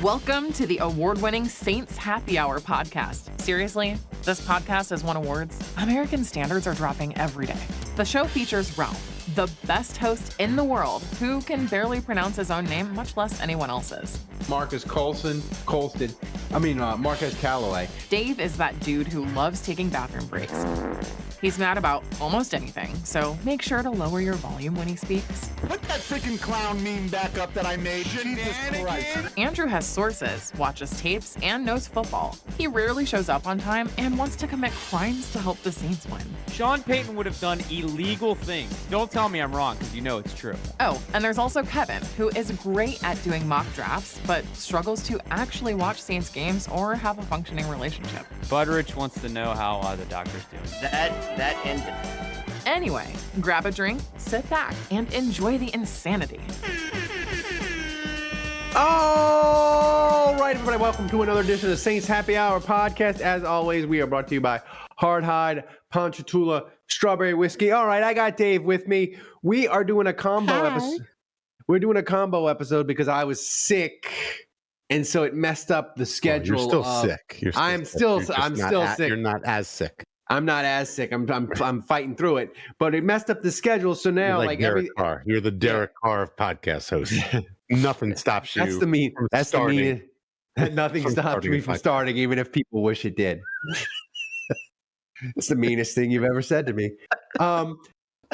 Welcome to the award-winning Saints Happy Hour podcast. Seriously, this podcast has won awards. American standards are dropping every day. The show features Ralph, the best host in the world, who can barely pronounce his own name, much less anyone else's. Marcus Marquez Callaway. Dave is that dude who loves taking bathroom breaks. He's mad about almost anything, so make sure to lower your volume when he speaks. Put that freaking clown meme back up that I made. Jesus Christ. Andrew has sources, watches tapes, and knows football. He rarely shows up on time and wants to commit crimes to help the Saints win. Sean Payton would have done illegal things. Don't tell me I'm wrong, because you know it's true. Oh, and there's also Kevin, who is great at doing mock drafts, but struggles to actually watch Saints games or have a functioning relationship. Budrich wants to know how the doctor's doing. That ended. Anyway, grab a drink, sit back, and enjoy the insanity. All right, everybody, welcome to another edition of the Saints Happy Hour podcast. As always, we are brought to you by Hard Hide, Ponchatoula, Strawberry Whiskey. All right, I got Dave with me. We are doing a combo episode. We're doing a combo episode because I was sick, and so it messed up the schedule. You're still sick. I'm still sick. You're not as sick. I'm not as sick. I'm fighting through it, but it messed up the schedule. So now, You're like Derek Carr. You're the Derek Carr of podcast hosts. Nothing stops you. That's the mean. That's starting. The mean. Nothing stops me from starting, even if people wish it did. It's the meanest thing you've ever said to me. But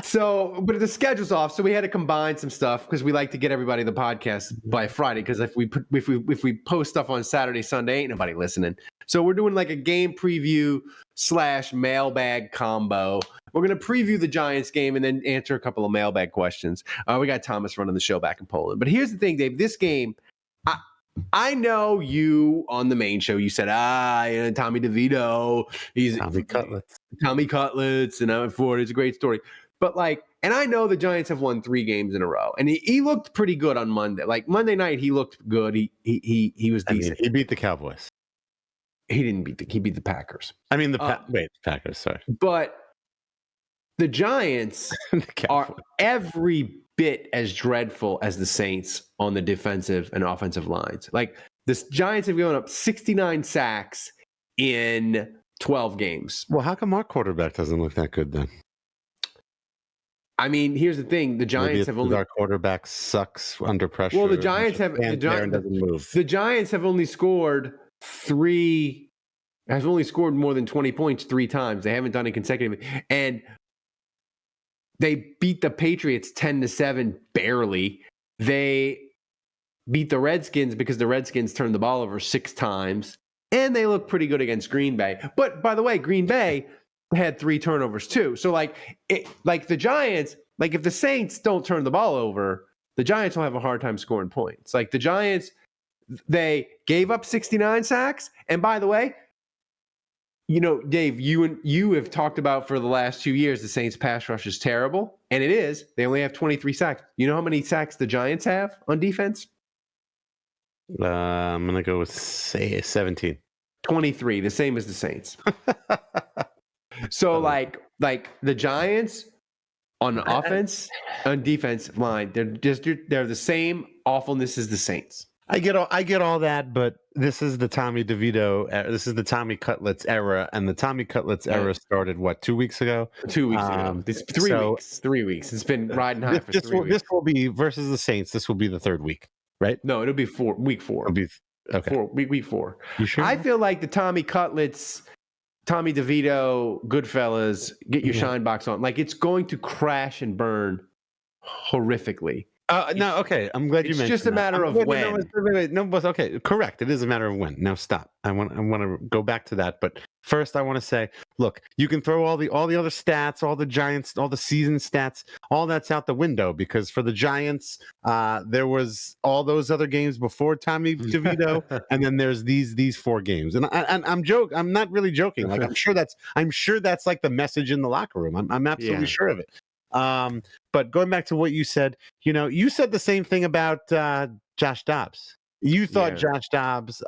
the schedule's off, so we had to combine some stuff because we like to get everybody the podcast by Friday. Because if we post stuff on Saturday, Sunday, ain't nobody listening. So we're doing like a game preview / mailbag combo. We're gonna preview the Giants game and then answer a couple of mailbag questions. We got Thomas running the show back in Poland. But here's the thing, Dave. This game, I know you on the main show. You said, Tommy DeVito. He's Tommy Cutlets, and I'm for it. It's a great story. But and I know the Giants have won 3 games in a row, and he looked pretty good on Monday. Like Monday night, he looked good. He was decent. He beat the Cowboys. He didn't he beat the Packers. I mean the Packers. Sorry, but the Giants are every bit as dreadful as the Saints on the defensive and offensive lines. Like the Giants have given up 69 sacks in 12 games. Well, how come our quarterback doesn't look that good then? I mean, here's the thing: the Giants have only our quarterback sucks under pressure. Well, the Giants have the Giants have only scored more than 20 points 3 times. They haven't done it consecutively, and they beat the Patriots 10-7 barely. They beat the Redskins because the Redskins turned the ball over 6 times, and they look pretty good against Green Bay. But by the way, Green Bay had 3 turnovers too. So the Giants, if the Saints don't turn the ball over, the Giants will have a hard time scoring points. Like the Giants, they gave up 69 sacks. And by the way, Dave, you have talked about for the last 2 years the Saints pass rush is terrible, and it is. They only have 23 sacks. You know how many sacks the Giants have on defense? I'm gonna go with 17. 23, the same as the Saints. So the Giants on offense, on defense line, they're the same awfulness as the Saints. I get all that, but this is the Tommy DeVito. This is the Tommy Cutlets era, and the Tommy Cutlets era started 2 weeks ago? 2 weeks ago. It's 3 weeks. 3 weeks. It's been riding high for 3 weeks. This will be versus the Saints. This will be the 3rd week, right? No, it'll be week 4. It'll be okay. Week 4. You sure? I feel like the Tommy Cutlets, Tommy DeVito, Goodfellas, get your shine box on. It's going to crash and burn horrifically. No, okay. I'm glad you mentioned. It's just a matter of when. No, but okay, correct. It is a matter of when. Now stop. I want to go back to that, but first I want to say, look, you can throw all the other stats, all the Giants, all the season stats, all that's out the window because for the Giants, there was all those other games before Tommy DeVito, and then there's these 4 games. And I'm not really joking. I'm sure that's like the message in the locker room. I'm absolutely sure of it. But going back to what you said, you said the same thing about Josh Dobbs. You thought Josh Dobbs,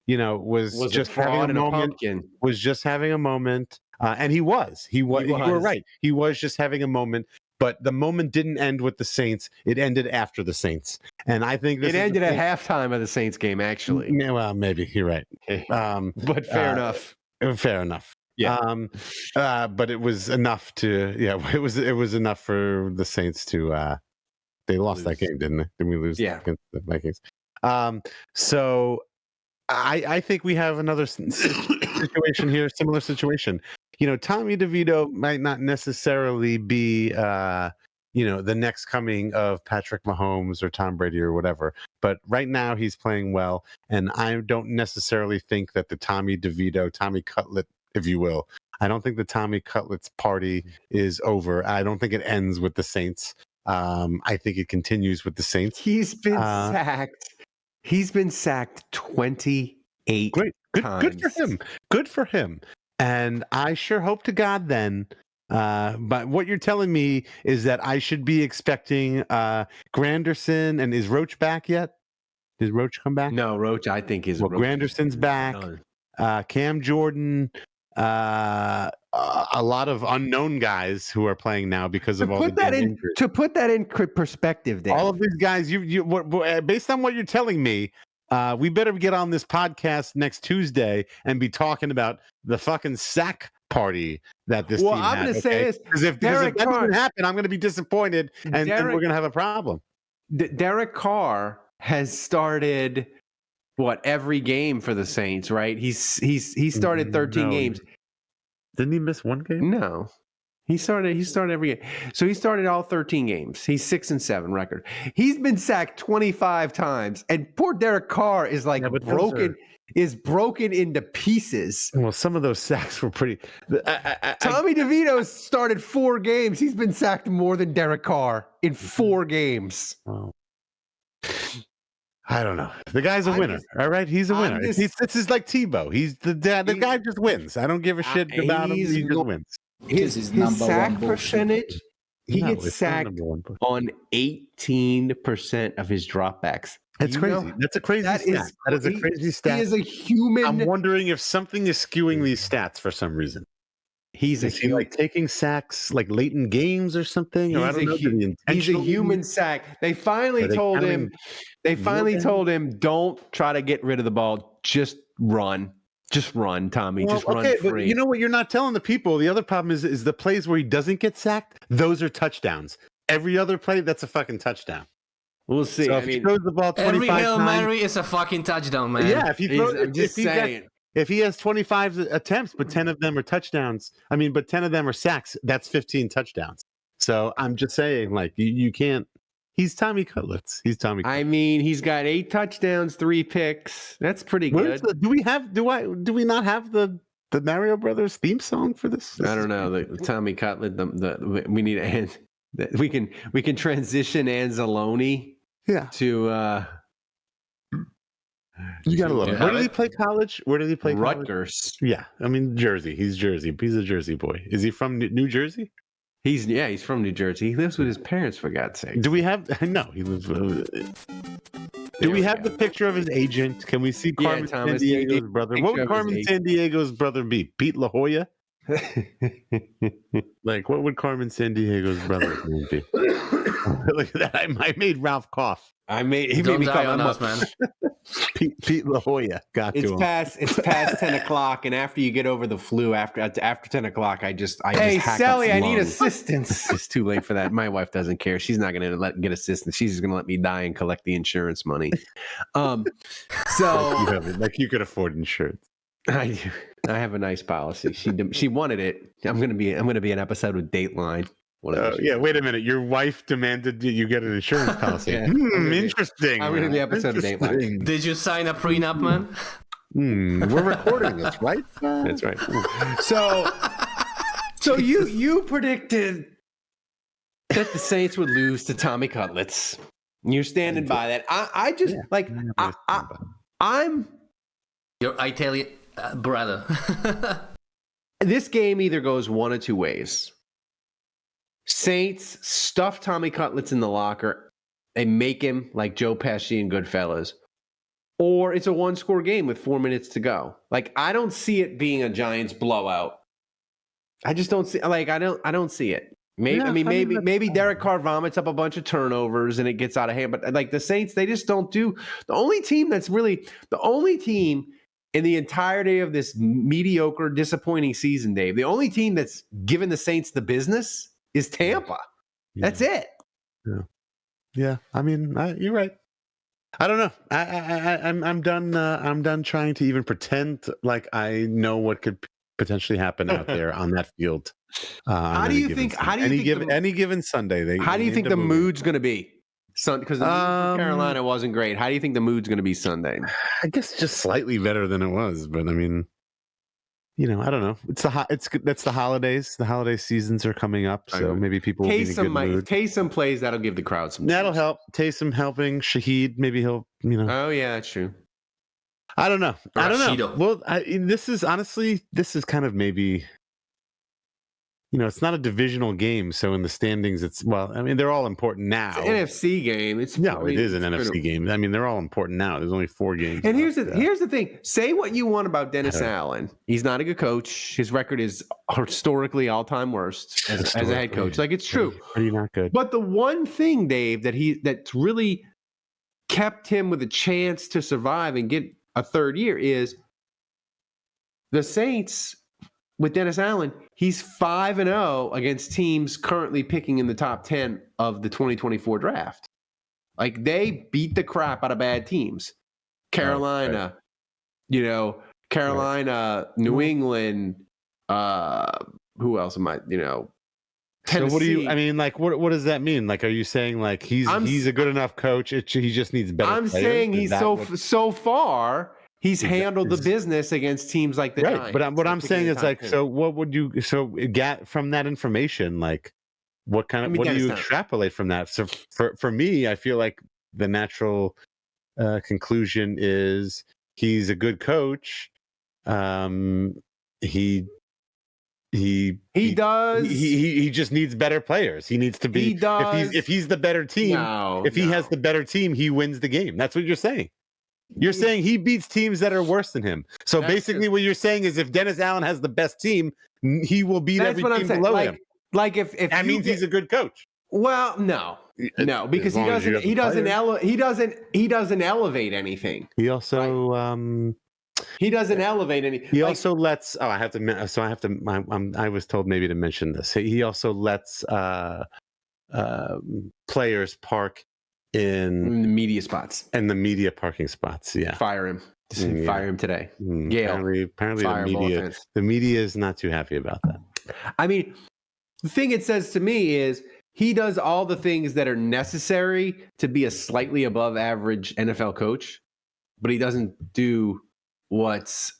was just having a moment. Was just having a moment, and he was. You were right. He was just having a moment. but the moment didn't end with the Saints. It ended after the Saints. And I think It ended at halftime of the Saints game, actually. Well, maybe you're right. But fair enough. Fair enough. Yeah. But it was enough to, it was enough for the Saints to, they lost that game, didn't they? Didn't we lose against the Vikings? So I think we have another situation here, similar situation. Tommy DeVito might not necessarily be, the next coming of Patrick Mahomes or Tom Brady or whatever. But right now he's playing well. And I don't necessarily think that the Tommy DeVito, Tommy Cutlet, if you will, I don't think the Tommy Cutlet's party is over. I don't think it ends with the Saints. I think it continues with the Saints. He's been sacked. He's been sacked 28 times. Good for him. Good for him. And I sure hope to God then. But what you're telling me is that I should be expecting Granderson, and is Roach back yet? Did Roach come back? No, Roach, I think is. Well, Granderson's back. Cam Jordan. A lot of unknown guys who are playing now because of all the injuries. To put that in perspective, Dave. All of these guys, based on what you're telling me, we better get on this podcast next Tuesday and be talking about the fucking sack party that this team had. I'm going to say this. Because if that doesn't happen, I'm going to be disappointed, and we're going to have a problem. Derek Carr has started every game for the Saints, right? He started 13 games. Didn't he miss one game? No. He started every game. So he started all 13 games. He's 6-7 record. He's been sacked 25 times, and poor Derek Carr is broken into pieces. Well, some of those sacks were pretty. Tommy DeVito started 4 games. He's been sacked more than Derek Carr in 4 games. Wow. I don't know. The guy's a winner. All right, he's a winner. This is like Tebow. He's the guy just wins. I don't give a shit about him. He just wins. His sack percentage, he gets sacked on 18% of his dropbacks. That's crazy. That's a crazy stat. That is a crazy stat. He is a human. I'm wondering if something is skewing these stats for some reason. Is he like taking sacks like late in games or something? Or I don't know. He's a human sack. They finally told him. They finally told him, "Don't try to get rid of the ball. Just run. Just run, Tommy. Just run free." But you know what you're not telling the people? The other problem is the plays where he doesn't get sacked. Those are touchdowns. Every other play, that's a fucking touchdown. We'll see. So if he throws the ball 25 every Hail times, Mary is a fucking touchdown, man. Yeah, if he throws, I'm just saying. If he has 25 attempts, but 10 of them are touchdowns, but 10 of them are sacks, that's 15 touchdowns. So I'm just saying, like, you can't. He's Tommy Cutlets. He's got 8 touchdowns, 3 picks. That's pretty good. Do we not have the Mario Brothers theme song for this? I don't know. The Tommy Cutlet. We need we can transition Anzalone. Yeah. To you gotta love it. Where did he play college? Rutgers. Yeah, Jersey. He's Jersey. He's a Jersey boy. Is he from New Jersey? He's from New Jersey. He lives with his parents, for God's sake. Do we have? No, he lives. Do we have the picture of his agent? Can we see Carmen Sandiego's brother? What would Carmen Sandiego's brother be? Pete La Jolla? Like, what would Carmen Sandiego's brother's name be? Look at that! I made Ralph cough. He made me die on us, man. Pete La Jolla got to him. It's past 10 o'clock, and after you get over the flu, after 10 o'clock, I just Sally, I need assistance. It's too late for that. My wife doesn't care. She's not going to get assistance. She's just going to let me die and collect the insurance money. So like you could afford insurance. I do. I have a nice policy. She wanted it. I'm gonna be an episode with Dateline. Yeah, wait a minute. Your wife demanded you get an insurance policy. Interesting. I'm gonna be episode of Dateline. Did you sign a prenup, man? We're recording this, right? That's right. So you predicted that the Saints would lose to Tommy Cutlets. You're standing by that. I'm Your Italian brother. This game either goes one of two ways. Saints stuff Tommy Cutlets in the locker. They make him like Joe Pesci and Goodfellas. Or it's a one-score game with 4 minutes to go. Like, I don't see it being a Giants blowout. I just don't see I don't see it. Maybe Yeah, I mean I mean, maybe that's maybe fine. Derek Carr vomits up a bunch of turnovers and it gets out of hand. But like the Saints, they just don't do the only team in the entirety of this mediocre, disappointing season, Dave. The only team that's given the Saints the business is Tampa. That's it. Yeah, I mean, you're right. I don't know. I'm done. I'm done trying to even pretend like I know what could potentially happen out there on that field. How do you think? How do you think? Any given Sunday? How do you think the mood's going to be? Because the mood for Carolina wasn't great. How do you think the mood's going to be Sunday? I guess just slightly better than it was, but I mean, I don't know. That's the holidays. The holiday seasons are coming up, so maybe people will be in a good mood. If Taysom plays, that'll give the crowd some. That'll juice. help. Taysom helping Shaheed. Maybe he'll. Oh yeah, that's true. I don't know. I don't know. Rashido. Well, this is kind of maybe. It's not a divisional game, so in the standings, they're all important now. It's an NFC game. It is an NFC game. I mean, they're all important now. There's only 4 games. And here's the thing. Say what you want about Dennis Allen. He's not a good coach. His record is historically all-time worst as a head coach. Like, it's true. Pretty not good. But the one thing, Dave, that's really kept him with a chance to survive and get a third year is the Saints with Dennis Allen. He's 5-0 against teams currently picking in the top 10 of the 2024 draft. Like, they beat the crap out of bad teams. Carolina, Carolina, New England. Who else am I? Tennessee. So what do you? I mean, like, what does that mean? Like, are you saying like he's a good enough coach? He just needs better. I'm players? saying he's so far. He's handled the business against teams like the Giants. But what I'm saying is like, so what would you get from that information? Like, what do you extrapolate from that? So for me, I feel like the natural conclusion is he's a good coach. He just needs better players. He needs to be. He does. If he's the better team. He has the better team, he wins the game. That's what you're saying. You're saying he beats teams that are worse than him. So basically, what you're saying is, if Dennis Allen has the best team, he will beat every team below him. Like if that means he's a good coach. Well, no, because he doesn't elevate anything. He also he doesn't elevate any. He also lets. Oh, I was told maybe to mention this. He also lets players park in the media spots and the media parking spots. Yeah, fire him. Fire him today. Yale. Apparently the media is not too happy about that. I mean, the thing it says to me is he does all the things that are necessary to be a slightly above average NFL coach, but he doesn't do what's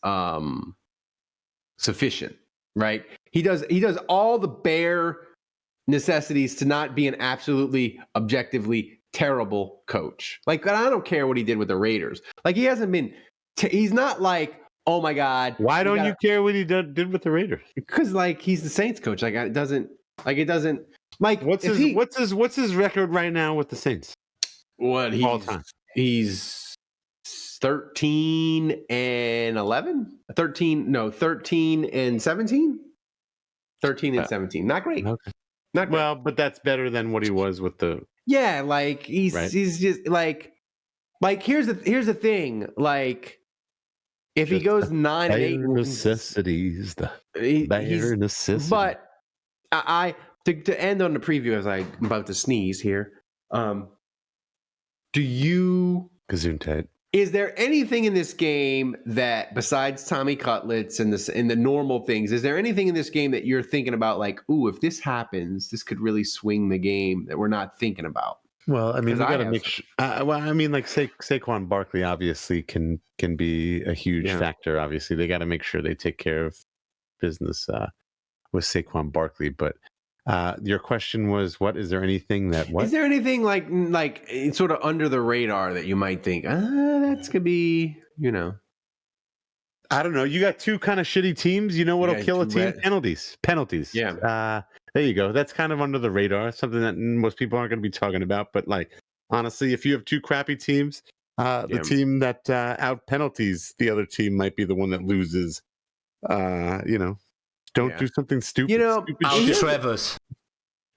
sufficient, right? He does all the bare necessities to not be an absolutely objectively terrible coach. Like, I don't care what he did with the Raiders. Like, he hasn't been he's not like, oh my God. Why don't you care what he did with the Raiders? Because like he's the Saints coach. Like it doesn't like what's his record right now with the Saints? What all time? He's 13-11? 13-17? 13-17. Not great. Okay. Not great. Well, but that's better than what he was with the. Yeah, like he's just like here's the thing. Like if he goes 9-8, necessities, the bare necessities. But I to end on the preview as I'm about to sneeze here. Do you Gesundheit. Is there anything in this game that, besides Tommy Cutlets and the normal things, is there anything in this game that you're thinking about, like, ooh, if this happens, this could really swing the game that we're not thinking about? Well, I mean, we got to make sure. Like Saquon Barkley obviously can be a huge factor. Obviously, they got to make sure they take care of business with Saquon Barkley. But your question was, what is there anything that? What is there anything like sort of under the radar that you might think that's could be, I don't know. You got two kind of shitty teams. You know what'll kill a team? Penalties. Yeah. There you go. That's kind of under the radar. Something that most people aren't going to be talking about. But like, honestly, if you have two crappy teams, the team that out penalties the other team might be the one that loses. Don't do something stupid. Out Trevor's.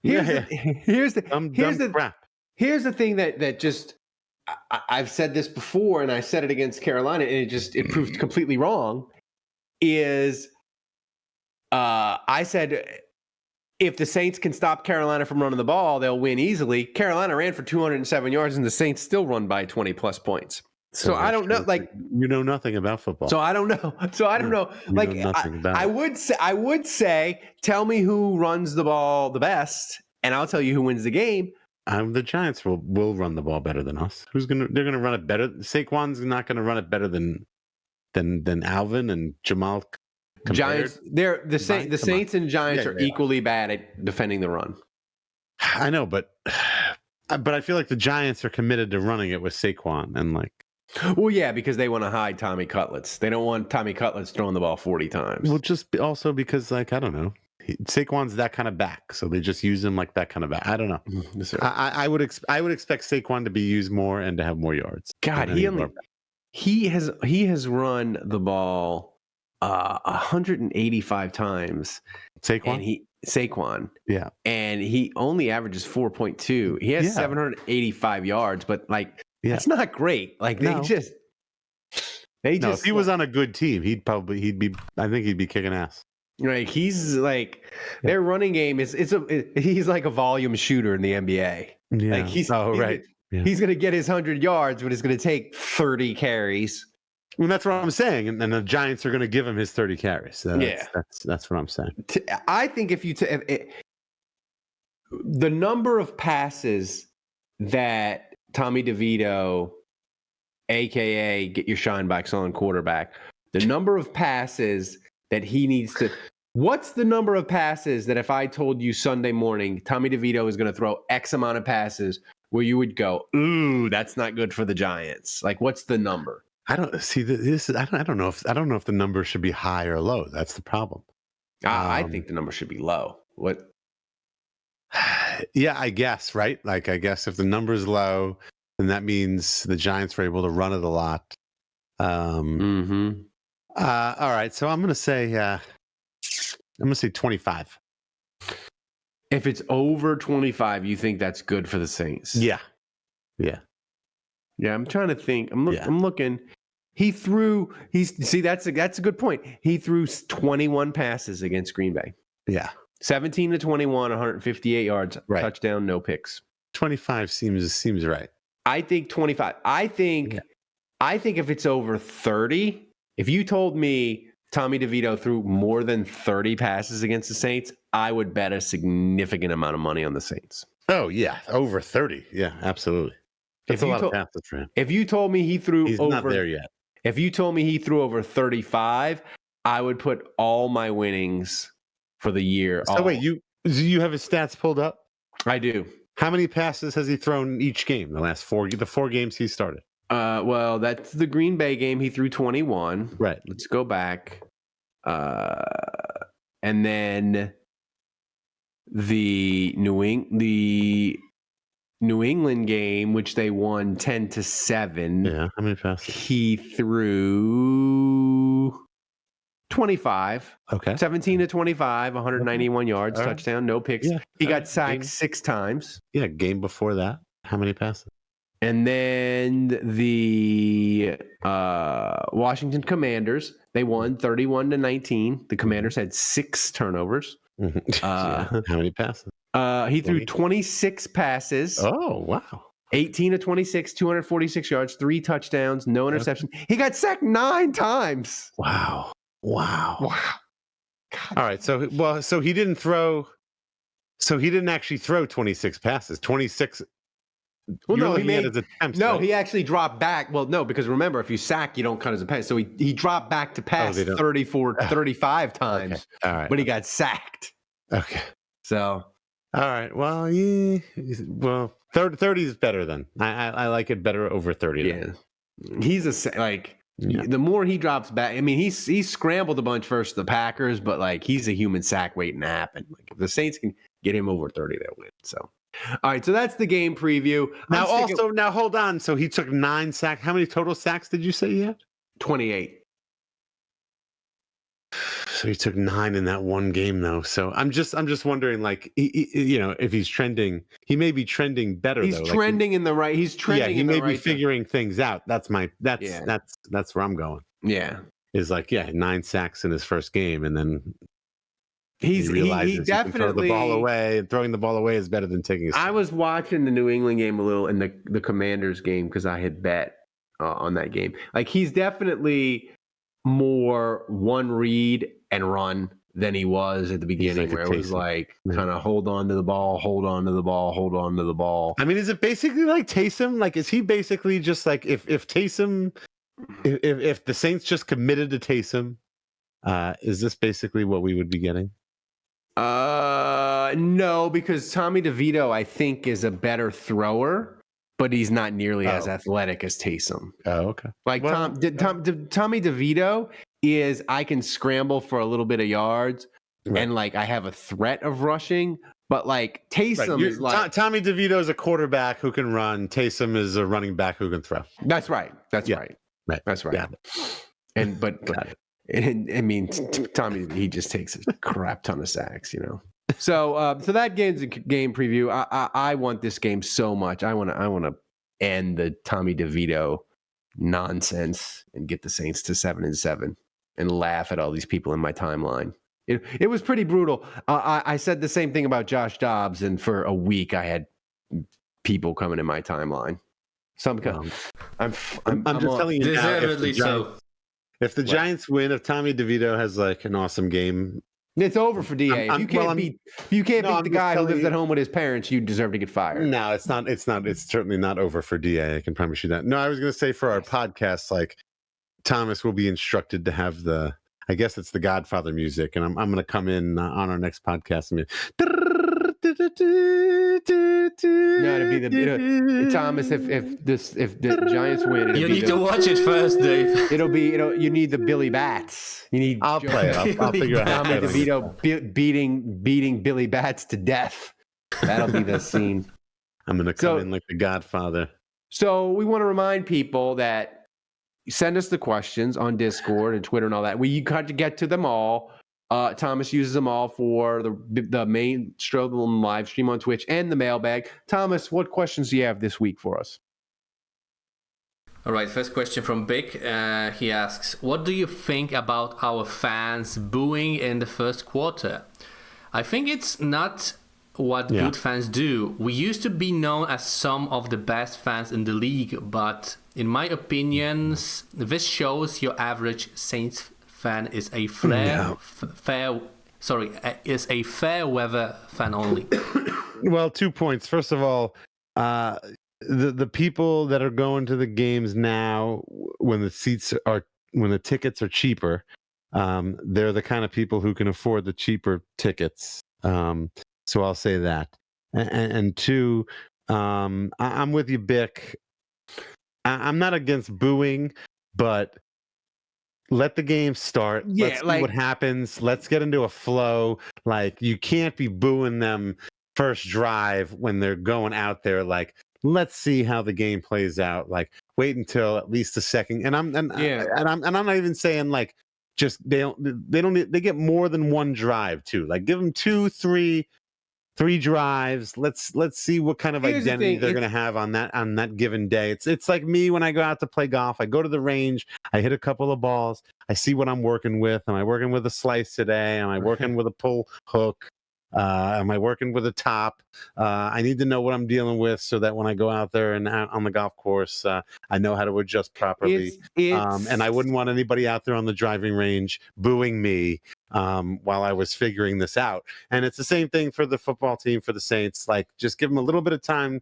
Here's Yeah, the here's the Dumb here's the crap. here's the thing that just I've said this before, and I said it against Carolina, and it proved completely wrong. Is I said if the Saints can stop Carolina from running the ball, they'll win easily. Carolina ran for 207 yards, and the Saints still run by 20 plus points. So I don't know, like you know nothing about football. So I don't know. You Like know nothing about I would say, tell me who runs the ball the best, and I'll tell you who wins the game. The Giants will run the ball better than us. They're gonna run it better. Saquon's not gonna run it better than Alvin and Jamal. Giants, the Saints and Giants are equally bad at defending the run. I know, but I feel like the Giants are committed to running it with Saquon and like. Well, yeah, because they want to hide Tommy Cutlets. They don't want Tommy Cutlets throwing the ball 40 times. Well, also because like I don't know, Saquon's that kind of back, so they just use him like that kind of back. I don't know. Yes, I would expect Saquon to be used more and to have more yards. God, he has run the ball 185 times. Saquon. Yeah. And he only averages 4.2. He has 785 yards, but like that's not great. Like they just if he was on a good team, I think he'd be kicking ass. Right. He's like their running game he's like a volume shooter in the NBA. Yeah. Like he's gonna get his 100 yards, but it's gonna take 30 carries. Well, that's what I'm saying, and the Giants are going to give him his 30 carries. So that's what I'm saying. I think if you the number of passes that Tommy DeVito, aka get your shine backs on quarterback, the number of passes that he needs to. What's the number of passes that if I told you Sunday morning Tommy DeVito is going to throw X amount of passes, where you would go, ooh, that's not good for the Giants? Like, what's the number? I don't see this. I don't know if the number should be high or low. That's the problem. I think the number should be low. What? Yeah, I guess, right? Like, I guess if the number is low, then that means the Giants were able to run it a lot. All right, so I'm gonna say 25. If it's over 25, you think that's good for the Saints? Yeah. I'm trying to think. I'm looking. That's a good point. He threw 21 passes against Green Bay. Yeah. 17 to 21, 158 yards, touchdown, no picks. 25 seems right. I think 25. I think if it's over 30, if you told me Tommy DeVito threw more than 30 passes against the Saints, I would bet a significant amount of money on the Saints. Oh yeah, over 30. Yeah, absolutely. That's a lot of passes for him. If you told me he's not there yet. If you told me he threw over 35, I would put all my winnings for the year. So wait, you have his stats pulled up? I do. How many passes has he thrown in each game? The 4 games he started. Well, that's the Green Bay game. He threw 21. Right. Let's go back. And then the New England game, which they won 10-7. Yeah. How many passes? He threw 25. Okay. 17 to 25, 191 yards, touchdown, no picks. Yeah. He got sacked 6 times. Yeah. Game before that, how many passes? And then the Washington Commanders, they won 31-19. The Commanders had 6 turnovers. How many passes? He threw 26 passes. Oh, wow. 18 to 26, 246 yards, 3 touchdowns, no interception. He got sacked 9 times. Wow. God. All right. So he didn't actually throw 26 passes. 26. Well, no, he made his attempts. No, right? he actually dropped back. Well, no, because remember, if you sack, you don't count as a pass. So he dropped back to pass 35 times. Okay. All right. But he got sacked. Okay. So. All right. Well, yeah. Well, 30 is better then. I like it better over 30. Yeah. He's the more he drops back. I mean, he's scrambled a bunch versus the Packers, but like he's a human sack waiting to happen. Like if the Saints can get him over 30, they'll win. So. All right, so that's the game preview. Now hold on. So he took 9 sacks. How many total sacks did you say he had? 28. So he took 9 in that one game, though. So I'm just wondering, like, if he's trending, he may be trending better. He's though. trending in the right. He's trending. He in may the be right figuring things out. That's where I'm going. Yeah, Is like 9 sacks in his first game, and then he realizes he can throw the ball away, and throwing the ball away is better than taking a sack. I was watching the New England game a little and the Commanders game because I had bet on that game. Like he's definitely more one read and run than he was at the beginning, like where it was like kind of hold on to the ball, hold on to the ball, hold on to the ball. I mean, is it basically like Taysom? Like, is he basically just like if Taysom, if the Saints just committed to Taysom, is this basically what we would be getting? No, because Tommy DeVito, I think, is a better thrower, but he's not nearly as athletic as Taysom. Oh, okay. Like Tommy DeVito is, I can scramble for a little bit of yards, and like I have a threat of rushing. But like Taysom is like Tommy DeVito is a quarterback who can run. Taysom is a running back who can throw. That's right. That's right. Right. That's right. And but and I mean, Tommy, he just takes a crap ton of sacks, So that game's a game preview. I want this game so much. I want to end the Tommy DeVito nonsense and get the Saints to 7-7 and laugh at all these people in my timeline. It was pretty brutal. I said the same thing about Josh Dobbs, and for a week I had people coming in my timeline. I'm just telling you now, Deservedly so. If the Giants win, if Tommy DeVito has like an awesome game, it's over for DA. If you can't beat the guy who lives at home with his parents, you deserve to get fired. No, it's not. It's certainly not over for DA. I can promise you that. No, I was going to say for our podcast, like Thomas will be instructed to have I guess it's the Godfather music, and I'm going to come in on our next podcast and No, it'd be Thomas. If the Giants win, You need to watch it first, Dave. You need the Billy Bats. You need. I'll play it. I'll figure out how Tommy DeVito beating Billy Bats to death. That'll be the scene. I'm going to come in like the Godfather. So we want to remind people that send us the questions on Discord and Twitter and all that. We got to get to them all. Thomas uses them all for the main Strobel live stream on Twitch and the mailbag. Thomas, what questions do you have this week for us? All right, first question from Big. He asks, what do you think about our fans booing in the first quarter? I think it's not what good fans do. We used to be known as some of the best fans in the league, but in my opinions, this shows your average Saints fan is a fair weather fan only. Well, 2 points. First of all, the people that are going to the games now, when the tickets are cheaper, they're the kind of people who can afford the cheaper tickets. So I'll say that. And two, I'm with you, Bick. I'm not against booing, but let the game start. Yeah, let's see what happens. Let's get into a flow. Like, you can't be booing them first drive when they're going out there. Like, let's see how the game plays out. Like, wait until at least the second. And I'm not even saying like just they get more than one drive too. Like, give them 2, 3 drives. Let's see what kind of identity they're going to have on that given day. It's like me when I go out to play golf. I go to the range, I hit a couple of balls, I see what I'm working with. Am I working with a slice today? Am I working with a pull hook? Am I working with a top? I need to know what I'm dealing with so that when I go out there and out on the golf course, I know how to adjust properly. And I wouldn't want anybody out there on the driving range booing me while I was figuring this out. And it's the same thing for the football team, for the Saints. Like, just give them a little bit of time.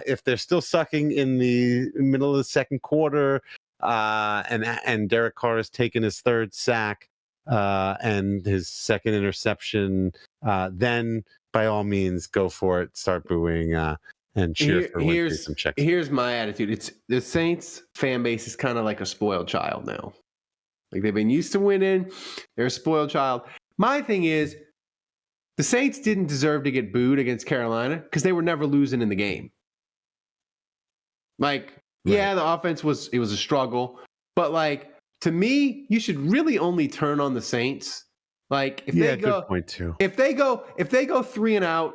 If they're still sucking in the middle of the second quarter, and Derek Carr has taken his third sack, and his second interception, then by all means go for it, start booing, and cheer for when Taysom checks. Here's my attitude. It's the Saints fan base is kind of like a spoiled child now. Like, they've been used to winning. They're a spoiled child. My thing is, the Saints didn't deserve to get booed against Carolina because they were never losing in the game. Like, yeah, the offense was a struggle, but like, to me, you should really only turn on the Saints. Like if they go, good point too. if they go 3-and-out,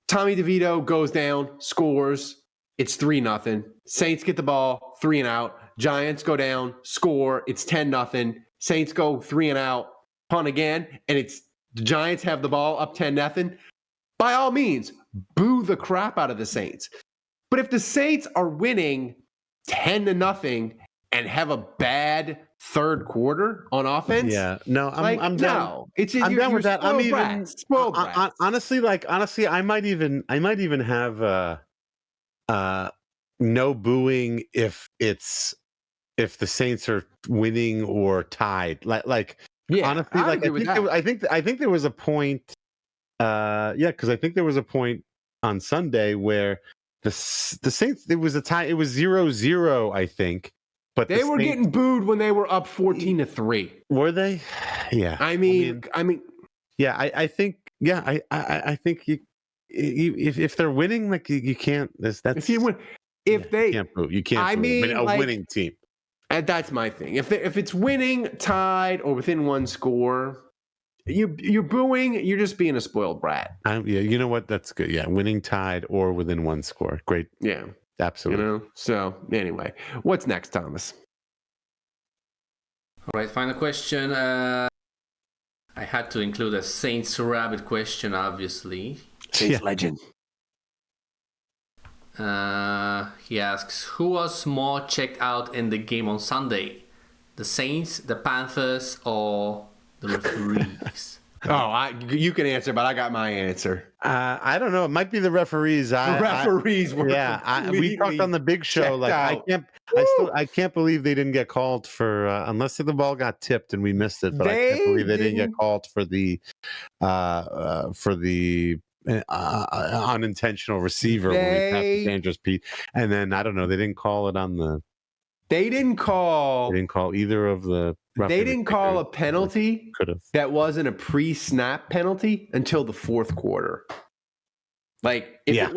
Tommy DeVito goes down, scores. It's 3-0. Saints get the ball, 3-and-out. Giants go down, score. It's 10-0. Saints go 3-and-out, punt again, and it's the Giants have the ball up 10-0. By all means, boo the crap out of the Saints. But if the Saints are winning 10-0 and have a bad third quarter on offense, I'm down. I'm down with that. I'm even spoiled brats. Honestly, I might even have no booing if the Saints are winning or tied. Honestly, I think there was a point. Because I think there was a point on Sunday where the Saints, it was a tie. It was 0-0, I think. But they were getting booed when they were up 14-3. Were they? Yeah. I mean, yeah. I think. Yeah. I think if they're winning, like you can't. That's if you win, you can't boo. You can't. Winning team. And that's my thing. If it's winning, tied, or within one score, you're booing. You're just being a spoiled brat. You know what? That's good. Yeah, winning, tied, or within one score. Great. Yeah. Absolutely. So anyway, what's next, Thomas? All right, final question. I had to include a Saints Rabbit question, obviously. Saints legend. He asks, who was more checked out in the game on Sunday? The Saints, the Panthers, or the referees? You can answer, but I got my answer. I don't know. It might be the referees. The referees were. We talked on the big show. Like I can't believe they didn't get called for unless the ball got tipped and we missed it. But I can't believe they didn't get called for the unintentional receiver when we passed the dangerous Pete. And then I don't know. They didn't call it on the. They didn't call either of the. They didn't call a penalty that wasn't a pre-snap penalty until the fourth quarter. Like if it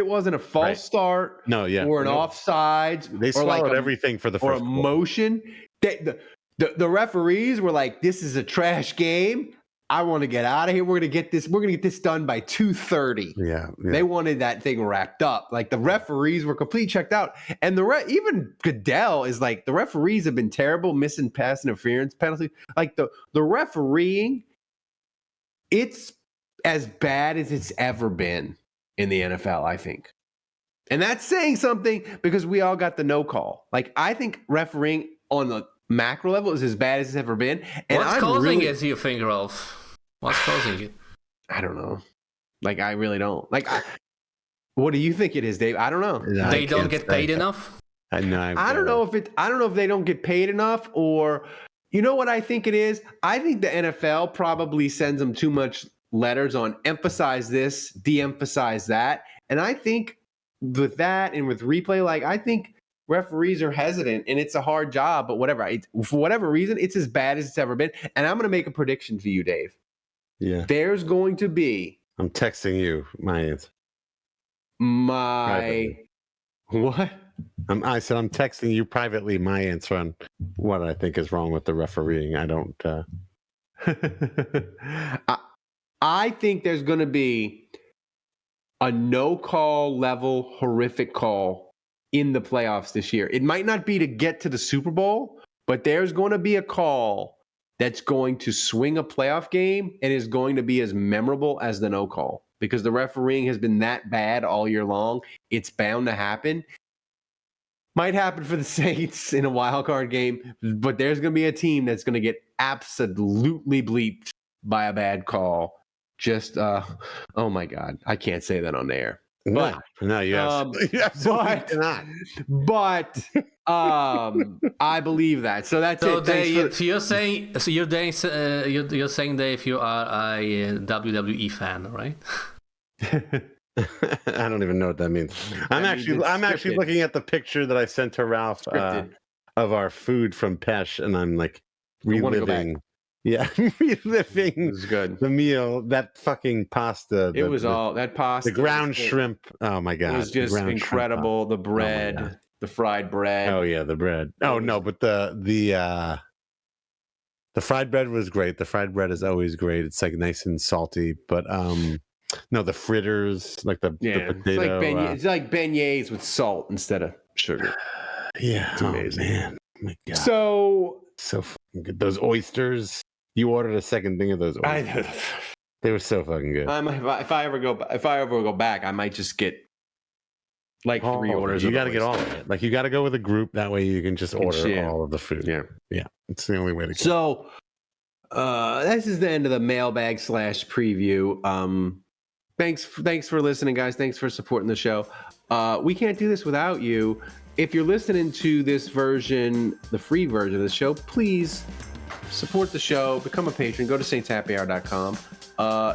wasn't a false start, or an offsides, they swallowed everything for the first or a motion. The referees were like, "This is a trash game. I want to get out of here. We're gonna get this done by 2:30." Yeah. They wanted that thing wrapped up. Like the referees were completely checked out, and even Goodell is like, the referees have been terrible, missing pass interference penalties. Like the refereeing, it's as bad as it's ever been in the NFL, I think, and that's saying something because we all got the no call. Like I think refereeing on the macro level is as bad as it's ever been. And what's causing it, you think, Ralph? What's causing it? I don't know. Like, I really don't. Like, what do you think it is, Dave? I don't know. They don't get paid enough? I don't know if they don't get paid enough, or you know what I think it is? I think the NFL probably sends them too much letters on emphasize this, de-emphasize that. And I think with that and with replay, like I think referees are hesitant, and it's a hard job, but whatever. For whatever reason, it's as bad as it's ever been. And I'm going to make a prediction for you, Dave. Yeah. There's going to be. I'm texting you my answer. What? I said I'm texting you privately my answer on what I think is wrong with the refereeing. I don't. I think there's going to be a no call level horrific call in the playoffs this year. It might not be to get to the Super Bowl, but there's going to be a call that's going to swing a playoff game and is going to be as memorable as the no call, because the refereeing has been that bad all year long. It's bound to happen. Might happen for the Saints in a wild card game, but there's going to be a team that's going to get absolutely bleeped by a bad call. Just, oh my God, I can't say that on air. No, yes. But I believe that. So that's it. Dave, you're saying, Dave, you are a WWE fan, right? I don't even know what that means. I'm actually looking at the picture that I sent to Ralph of our food from Pesh, and I'm like reliving. Yeah, reliving the meal. That fucking pasta. It was all that pasta. The ground shrimp. Oh my God. It was just incredible. The bread, the fried bread. Oh yeah, the bread. Oh no, but the fried bread was great. The fried bread is always great. It's like nice and salty. But no, the fritters, like the potato. It's like beignets with salt instead of sugar. Yeah, it's amazing. Oh, man. Oh, my God. So fucking good. Those oysters. You ordered a second thing of those oysters. They were so fucking good. If I ever go back, I might just get like 3 orders. You got to get all of it. Like you got to go with a group. That way you can just order all of the food. Yeah. It's the only way to go. So this is the end of the mailbag / preview. Thanks for listening, guys. Thanks for supporting the show. We can't do this without you. If you're listening to this version, the free version of the show, please support the show. Become a patron. Go to saintshappyhour.com.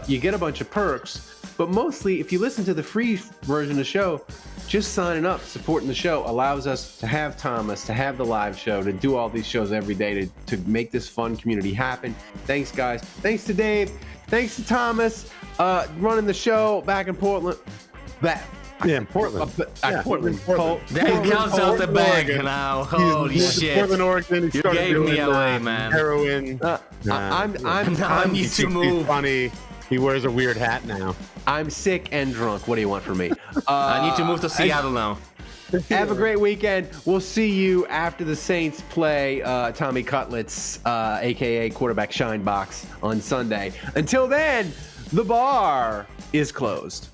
You get a bunch of perks, but mostly if you listen to the free version of the show, just signing up, supporting the show allows us to have Thomas, to have the live show, to do all these shows every day, to make this fun community happen. Thanks, guys. Thanks to Dave. Thanks to Thomas, running the show back in Portland. Portland. Portland. That comes out the bag now. Holy shit! Portland, Oregon. You gave me away, man. Heroin. I need to move. Funny. He wears a weird hat now. I'm sick and drunk. What do you want from me? I need to move to Seattle now. Have a great weekend. We'll see you after the Saints play Tommy Cutlets, a.k.a. quarterback shine box, on Sunday. Until then, the bar is closed.